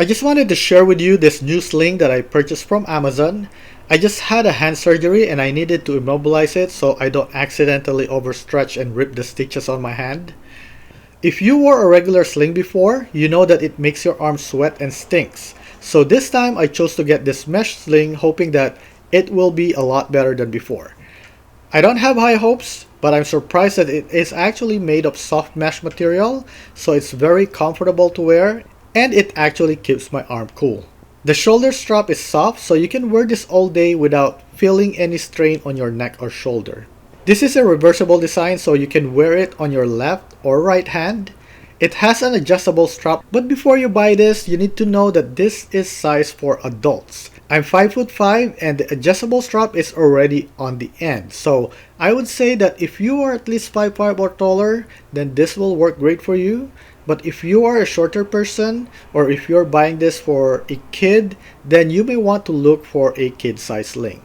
I just wanted to share with you this new sling that I purchased from Amazon. I just had a hand surgery and I needed to immobilize it so I don't accidentally overstretch and rip the stitches on my hand. If you wore a regular sling before, you know that it makes your arm sweat and stinks. So this time I chose to get this mesh sling hoping that it will be a lot better than before. I don't have high hopes, but I'm surprised that it is actually made of soft mesh material, so it's very comfortable to wear and it actually keeps my arm cool. The shoulder strap is soft, so you can wear this all day without feeling any strain on your neck or shoulder. This is a reversible design, so you can wear it on your left or right hand. It has an adjustable strap, but before you buy this, you need to know that this is size for adults. I'm 5'5" and the adjustable strap is already on the end. So I would say that if you are at least 5'5" or taller, then this will work great for you. But if you are a shorter person, or if you're buying this for a kid, then you may want to look for a kid size sling.